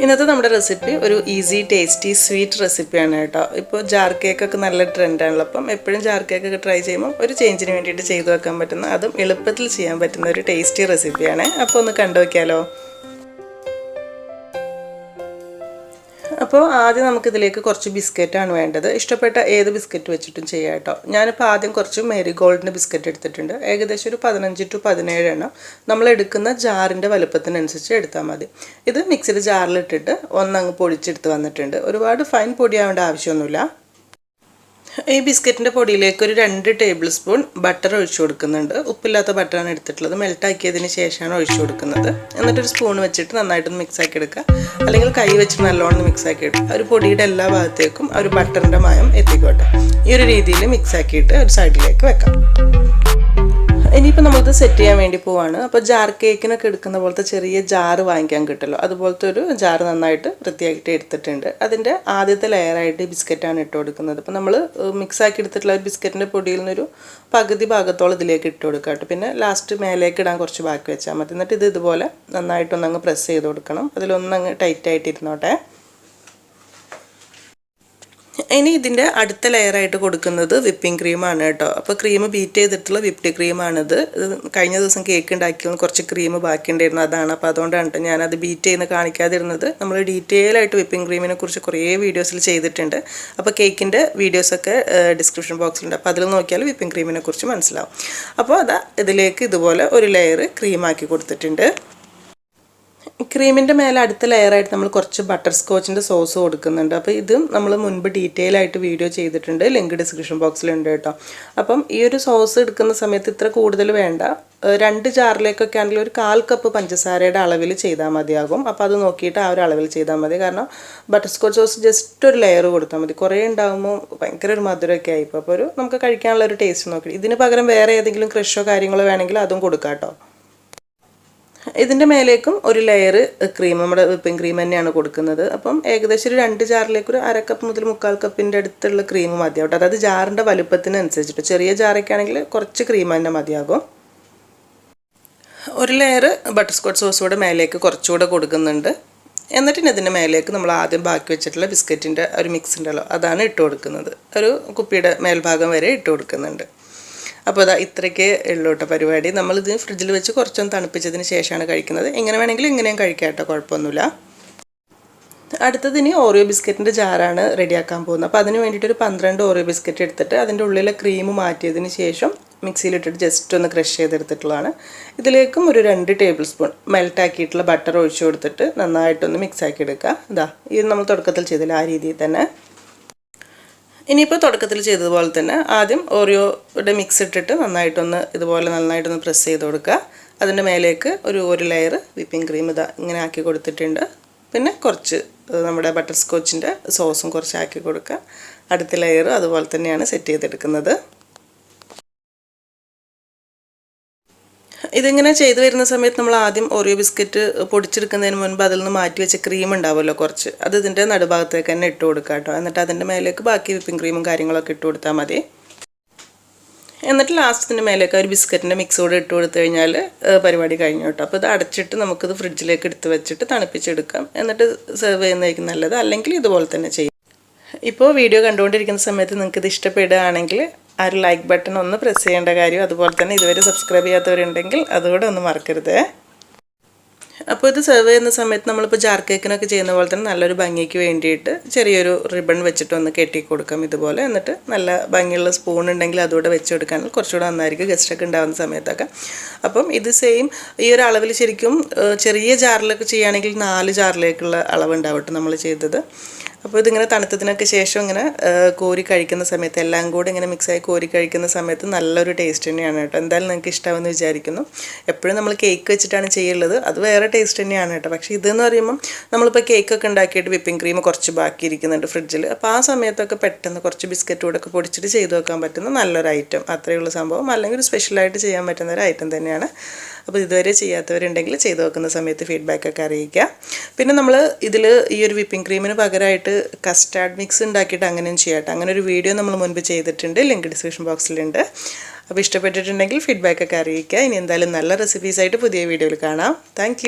ഇന്നത്തെ നമ്മുടെ റെസിപ്പി ഒരു ഈസി ടേസ്റ്റി സ്വീറ്റ് റെസിപ്പിയാണ് കേട്ടോ. ഇപ്പോൾ ജാർ കേക്കൊക്കെ നല്ല ട്രെൻഡാണല്ലോ. അപ്പം എപ്പോഴും ജാർ കേക്കൊക്കെ ട്രൈ ചെയ്യുമ്പോൾ ഒരു ചേഞ്ചിന് വേണ്ടിയിട്ട് ചെയ്തു വെക്കാൻ പറ്റുന്ന, അതും എളുപ്പത്തിൽ ചെയ്യാൻ പറ്റുന്ന ഒരു ടേസ്റ്റി റെസിപ്പിയാണ്. അപ്പോൾ ഒന്ന് കണ്ടു നോക്കിയാലോ. അപ്പോൾ ആദ്യം നമുക്കിതിലേക്ക് കുറച്ച് ബിസ്ക്കറ്റാണ് വേണ്ടത്. ഇഷ്ടപ്പെട്ട ഏത് ബിസ്ക്കറ്റ് വെച്ചിട്ടും ചെയ്യാം കേട്ടോ. ഞാനിപ്പോൾ ആദ്യം കുറച്ച് മേരി ഗോൾഡിൻ്റെ ബിസ്ക്കറ്റ് എടുത്തിട്ടുണ്ട്. ഏകദേശം ഒരു 15 to 17 എണ്ണം നമ്മൾ എടുക്കുന്ന ജാറിൻ്റെ വലുപ്പത്തിനനുസരിച്ച് എടുത്താൽ മതി. ഇത് മിക്സിയുടെ ജാറിലിട്ടിട്ട് ഒന്നങ്ങ് പൊടിച്ചെടുത്ത് വന്നിട്ടുണ്ട്. ഒരുപാട് ഫൈൻ പൊടിയാവേണ്ട ആവശ്യമൊന്നുമില്ല. ഈ ബിസ്ക്കറ്റിൻ്റെ പൊടിയിലേക്ക് ഒരു 2 ടേബിൾ സ്പൂൺ ബട്ടർ ഒഴിച്ചു കൊടുക്കുന്നുണ്ട്. ഉപ്പില്ലാത്ത ബട്ടറാണ് എടുത്തിട്ടുള്ളത്. മെൽട്ടാക്കിയതിന് ശേഷമാണ് ഒഴിച്ചു കൊടുക്കുന്നത്. എന്നിട്ടൊരു സ്പൂൺ വെച്ചിട്ട് നന്നായിട്ടൊന്ന് മിക്സാക്കി എടുക്കുക. അല്ലെങ്കിൽ കൈ വെച്ച് നല്ലോണം മിക്സാക്കി എടുക്കുക. ഒരു പൊടിയുടെ എല്ലാ ഭാഗത്തേക്കും ഒരു ബട്ടറിൻ്റെ മയം എത്തിക്കോട്ടെ. ഈ ഒരു രീതിയിൽ മിക്സാക്കിയിട്ട് ഒരു സൈഡിലേക്ക് വെക്കാം. ഇനിയിപ്പോൾ നമ്മളിത് സെറ്റ് ചെയ്യാൻ വേണ്ടി പോവാണ്. അപ്പോൾ ജാർ കേക്കിനൊക്കെ എടുക്കുന്ന പോലത്തെ ചെറിയ ജാറ് വാങ്ങിക്കാൻ കിട്ടുമല്ലോ, അതുപോലത്തെ ഒരു ജാറ് നന്നായിട്ട് വൃത്തിയാക്കിയിട്ട് എടുത്തിട്ടുണ്ട്. അതിൻ്റെ ആദ്യത്തെ ലെയറായിട്ട് ബിസ്ക്കറ്റാണ് ഇട്ട് കൊടുക്കുന്നത്. അപ്പോൾ നമ്മൾ മിക്സാക്കി എടുത്തിട്ടുള്ള ബിസ്ക്കറ്റിൻ്റെ പൊടിയിൽ നിന്നൊരു പകുതി ഭാഗത്തോളം ഇതിലേക്ക് ഇട്ട് കൊടുക്കുക കേട്ടോ. പിന്നെ ലാസ്റ്റ് മേലേക്ക് ഇടാൻ കുറച്ച് ബാക്കി വെച്ചാൽ മതി. എന്നിട്ട് ഇത് ഇതുപോലെ നന്നായിട്ടൊന്നങ്ങ് പ്രസ് ചെയ്ത് കൊടുക്കണം. അതിലൊന്നങ്ങ് ടൈറ്റായിട്ട് ഇരുന്നോട്ടെ. ഇനി ഇതിൻ്റെ അടുത്ത ലെയറായിട്ട് കൊടുക്കുന്നത് വിപ്പിംഗ് ക്രീമാണ് കേട്ടോ. അപ്പോൾ ക്രീം ബീറ്റ് ചെയ്തിട്ടുള്ള വിപ്ഡ് ക്രീമാണിത്. കഴിഞ്ഞ ദിവസം കേക്ക് ഉണ്ടാക്കിയത് കുറച്ച് ക്രീം ബാക്കി ഉണ്ടായിരുന്നു, അതാണ്. അപ്പോൾ അതുകൊണ്ടാണ് കേട്ടോ ഞാനത് ബീറ്റ് ചെയ്യുന്ന കാണിക്കാതിരുന്നത്. നമ്മൾ ഡീറ്റെയിൽ ആയിട്ട് വിപ്പിംഗ് ക്രീമിനെ കുറിച്ച് കുറേ വീഡിയോസിൽ ചെയ്തിട്ടുണ്ട്. അപ്പോൾ കേക്കിൻ്റെ വീഡിയോസൊക്കെ ഡിസ്ക്രിപ്ഷൻ ബോക്സിലുണ്ട്. അപ്പോൾ അതിൽ നോക്കിയാൽ വിപ്പിംഗ് ക്രീമിനെ കുറിച്ച് മനസ്സിലാവും. അപ്പോൾ അതാ ഇതിലേക്ക് ഇതുപോലെ ഒരു ലെയർ ക്രീമാക്കി കൊടുത്തിട്ടുണ്ട്. ക്രീമിൻ്റെ മേലെ അടുത്ത ലെയറായിട്ട് നമ്മൾ കുറച്ച് ബട്ടർസ്കോച്ചിൻ്റെ സോസ് കൊടുക്കുന്നുണ്ട്. അപ്പോൾ ഇതും നമ്മൾ മുൻപ് ഡീറ്റെയിൽ ആയിട്ട് വീഡിയോ ചെയ്തിട്ടുണ്ട്. ലിങ്ക് ഡിസ്ക്രിപ്ഷൻ ബോക്സിലുണ്ട് കേട്ടോ. അപ്പം ഈ ഒരു സോസ് എടുക്കുന്ന സമയത്ത് ഇത്ര കൂടുതൽ വേണ്ട. 2 ജാറിലേക്കൊക്കെ ആണെങ്കിൽ ഒരു 1/4 കപ്പ് പഞ്ചസാരയുടെ അളവിൽ ചെയ്താൽ മതിയാകും. അപ്പോൾ അത് നോക്കിയിട്ട് ആ ഒരു അളവിൽ ചെയ്താൽ മതി. കാരണം ബട്ടർസ്കോച്ച് സോസ് ജസ്റ്റ് ഒരു ലെയർ കൊടുത്താൽ മതി. കുറേ ഉണ്ടാകുമ്പോൾ ഭയങ്കര ഒരു മധുരമൊക്കെ ആയിപ്പോൾ. അപ്പോൾ നമുക്ക് കഴിക്കാനുള്ള ഒരു ടേസ്റ്റ് നോക്കി. ഇതിന് പകരം വേറെ ഏതെങ്കിലും ക്രഷോ കാര്യങ്ങളോ വേണമെങ്കിൽ അതും കൊടുക്കാം കേട്ടോ. ഇതിൻ്റെ മേലേക്കും ഒരു ലെയർ ക്രീം, നമ്മുടെ വിപ്പിംഗ് ക്രീം തന്നെയാണ് കൊടുക്കുന്നത്. അപ്പം ഏകദേശം ഒരു 2 ജാറിലേക്ക് ഒരു 1/2 കപ്പ് മുതൽ 1/4 കപ്പിൻ്റെ അടുത്തുള്ള ക്രീം മതിയാവും. അതായത് ജാറിൻ്റെ വലുപ്പത്തിനനുസരിച്ചിട്ട്. ചെറിയ ജാറൊക്കെ ആണെങ്കിൽ കുറച്ച് ക്രീം തന്നെ മതിയാകും. ഒരു ലെയർ ബട്ടർസ്കോച്ച് സോസൂടെ മേലേക്ക് കുറച്ചുകൂടെ കൊടുക്കുന്നുണ്ട്. എന്നിട്ട് ഇതിൻ്റെ മേലേക്ക് നമ്മൾ ആദ്യം ബാക്കി വെച്ചിട്ടുള്ള ബിസ്ക്കറ്റിൻ്റെ ഒരു മിക്സ് ഉണ്ടല്ലോ, അതാണ് ഇട്ട് കൊടുക്കുന്നത്. ഒരു കുപ്പിയുടെ മേൽഭാഗം വരെ ഇട്ട് കൊടുക്കുന്നുണ്ട്. അപ്പോൾ അതാ ഇത്രയ്ക്ക് ഉള്ളൂ കേട്ടോ പരിപാടി. നമ്മളിത് ഫ്രിഡ്ജിൽ വെച്ച് കുറച്ചൊന്ന് തണുപ്പിച്ചതിന് ശേഷമാണ് കഴിക്കുന്നത്. എങ്ങനെ വേണമെങ്കിലും ഇങ്ങനെയും കഴിക്കാം കേട്ടോ, കുഴപ്പമൊന്നുമില്ല. അടുത്തതിന് ഓറിയോ ബിസ്ക്കറ്റിൻ്റെ ജാറാണ് റെഡിയാക്കാൻ പോകുന്നത്. അപ്പോൾ അതിന് വേണ്ടിയിട്ട് ഒരു 12 ഓറിയോ ബിസ്ക്കറ്റ് എടുത്തിട്ട് അതിൻ്റെ ഉള്ളിലെ ക്രീം മാറ്റിയതിന് ശേഷം മിക്സിയിലിട്ടിട്ട് ജസ്റ്റ് ഒന്ന് ക്രഷ് ചെയ്തെടുത്തിട്ടുള്ളതാണ്. ഇതിലേക്കും ഒരു 2 ടേബിൾ സ്പൂൺ മെൽട്ടാക്കിയിട്ടുള്ള ബട്ടർ ഒഴിച്ചു കൊടുത്തിട്ട് നന്നായിട്ടൊന്ന് മിക്സാക്കി എടുക്കുക. ഇതാ ഇത് നമ്മൾ തുടക്കത്തിൽ ചെയ്തില്ല ആ രീതിയിൽ തന്നെ. ഇനിയിപ്പോൾ തുടക്കത്തിൽ ചെയ്തതുപോലെ തന്നെ ആദ്യം ഓറിയോയുടെ മിക്സ് ഇട്ടിട്ട് നന്നായിട്ടൊന്ന് ഇതുപോലെ നന്നായിട്ടൊന്ന് പ്രസ് ചെയ്ത് കൊടുക്കുക. അതിൻ്റെ മേലേക്ക് ഒരു ലെയർ വിപ്പിംഗ് ക്രീം ഇതാ ഇങ്ങനെ ആക്കി കൊടുത്തിട്ടുണ്ട്. പിന്നെ കുറച്ച് നമ്മുടെ ബട്ടർസ്കോച്ചിൻ്റെ സോസും കുറച്ച് ആക്കി കൊടുക്കുക. അടുത്ത ലെയർ അതുപോലെ തന്നെയാണ് സെറ്റ് ചെയ്തെടുക്കുന്നത്. ഇതിങ്ങനെ ചെയ്തു വരുന്ന സമയത്ത് നമ്മൾ ആദ്യം ഓറിയോ ബിസ്ക്കറ്റ് പൊടിച്ചെടുക്കുന്നതിന് മുൻപ് അതിൽ നിന്ന് മാറ്റി വെച്ച ക്രീം ഉണ്ടാവുമല്ലോ കുറച്ച്, അത് ഇതിൻ്റെ നടുഭാഗത്തേക്ക് തന്നെ ഇട്ട് കൊടുക്കുക കേട്ടോ. എന്നിട്ട് അതിൻ്റെ മേലേക്ക് ബാക്കി വിപ്പിംഗ് ക്രീമും കാര്യങ്ങളൊക്കെ ഇട്ട് കൊടുത്താൽ മതി. എന്നിട്ട് ലാസ്റ്റത്തിൻ്റെ മേലേക്ക് ഒരു ബിസ്ക്കറ്റിൻ്റെ മിക്സ് കൂടെ ഇട്ട് കൊടുത്തു കഴിഞ്ഞാൽ പരിപാടി കഴിഞ്ഞു കേട്ടോ. അപ്പോൾ ഇത് അടച്ചിട്ട് നമുക്കിത് ഫ്രിഡ്ജിലേക്ക് എടുത്ത് വെച്ചിട്ട് തണുപ്പിച്ചെടുക്കാം. എന്നിട്ട് സെർവ് ചെയ്യുന്നതായിരിക്കും നല്ലത്. അല്ലെങ്കിൽ ഇതുപോലെ തന്നെ ചെയ്യും. ഇപ്പോൾ വീഡിയോ കണ്ടുകൊണ്ടിരിക്കുന്ന സമയത്ത് നിങ്ങൾക്കിത് ഇഷ്ടപ്പെടുകയാണെങ്കിൽ ആ ഒരു ലൈക്ക് ബട്ടൺ ഒന്ന് പ്രസ് ചെയ്യേണ്ട കാര്യം. അതുപോലെ തന്നെ ഇതുവരെ സബ്സ്ക്രൈബ് ചെയ്യാത്തവരുണ്ടെങ്കിൽ അതുകൂടെ ഒന്ന് മറക്കരുത്. അപ്പോൾ ഇത് സെർവ് ചെയ്യുന്ന സമയത്ത് നമ്മളിപ്പോൾ ജാർ കേക്കിനൊക്കെ ചെയ്യുന്ന പോലെ തന്നെ നല്ലൊരു ഭംഗിക്ക് വേണ്ടിയിട്ട് ചെറിയൊരു റിബൺ വെച്ചിട്ടൊന്ന് കെട്ടി കൊടുക്കാം ഇതുപോലെ. എന്നിട്ട് നല്ല ഭംഗിയുള്ള സ്പൂൺ ഉണ്ടെങ്കിൽ അതുകൂടെ വെച്ച് കൊടുക്കുകയാണെങ്കിൽ കുറച്ചുകൂടെ നന്നായിരിക്കും ഗസ്റ്റൊക്കെ ഉണ്ടാകുന്ന സമയത്തൊക്കെ. അപ്പം ഇത് സെയിം ഈ ഒരു അളവിൽ ശരിക്കും ചെറിയ ജാറിലൊക്കെ ചെയ്യുകയാണെങ്കിൽ 4 ജാറിലേക്കുള്ള അളവുണ്ടാവും കേട്ടോ നമ്മൾ ചെയ്തത്. അപ്പോൾ ഇതിങ്ങനെ തണുത്തതിനൊക്കെ ശേഷം ഇങ്ങനെ കോരി കഴിക്കുന്ന സമയത്ത് എല്ലാം കൂടി ഇങ്ങനെ മിക്സായി കോരി കഴിക്കുന്ന സമയത്ത് നല്ലൊരു ടേസ്റ്റ് തന്നെയാണ് കേട്ടോ. എന്തായാലും നിങ്ങൾക്ക് ഇഷ്ടമാവുമെന്ന് വിചാരിക്കുന്നു. എപ്പോഴും നമ്മൾ കേക്ക് വെച്ചിട്ടാണ് ചെയ്യുള്ളത്, അത് വേറെ ടേസ്റ്റ് തന്നെയാണ് കേട്ടോ. പക്ഷേ ഇതെന്ന് പറയുമ്പം നമ്മളിപ്പോൾ കേക്കൊക്കെ ഉണ്ടാക്കിയിട്ട് വിപ്പിംഗ് ക്രീം കുറച്ച് ബാക്കി ഇരിക്കുന്നുണ്ട് ഫ്രിഡ്ജിൽ. അപ്പോൾ ആ സമയത്തൊക്കെ പെട്ടെന്ന് കുറച്ച് ബിസ്ക്കറ്റ് കൂടെ ഒക്കെ പൊടിച്ചിട്ട് ചെയ്ത് വെക്കാൻ പറ്റുന്ന നല്ലൊരു ഐറ്റം, അത്രയുള്ള സംഭവം. അല്ലെങ്കിൽ ഒരു സ്പെഷ്യലായിട്ട് ചെയ്യാൻ പറ്റുന്ന ഒരു ഐറ്റം തന്നെയാണ്. അപ്പോൾ ഇതുവരെ ചെയ്യാത്തവരുണ്ടെങ്കിൽ ചെയ്ത് നോക്കുന്ന സമയത്ത് ഫീഡ്ബാക്കൊക്കെ അറിയിക്കുക. പിന്നെ നമ്മൾ ഇതിൽ ഈ ഒരു വിപ്പിംഗ് ക്രീമിന് പകരമായിട്ട് കസ്റ്റാർഡ് മിക്സ് ഉണ്ടാക്കിയിട്ട് അങ്ങനെയും ചെയ്യാം. അങ്ങനെ ഒരു വീഡിയോ നമ്മൾ മുൻപ് ചെയ്തിട്ടുണ്ട്, ലിങ്ക് ഡിസ്ക്രിപ്ഷൻ ബോക്സിലുണ്ട്. അപ്പോൾ ഇഷ്ടപ്പെട്ടിട്ടുണ്ടെങ്കിൽ ഫീഡ്ബാക്കൊക്കെ അറിയിക്കുക. ഇനി എന്തായാലും നല്ല റെസിപ്പീസായിട്ട് പുതിയ വീഡിയോയിൽ കാണാം. താങ്ക്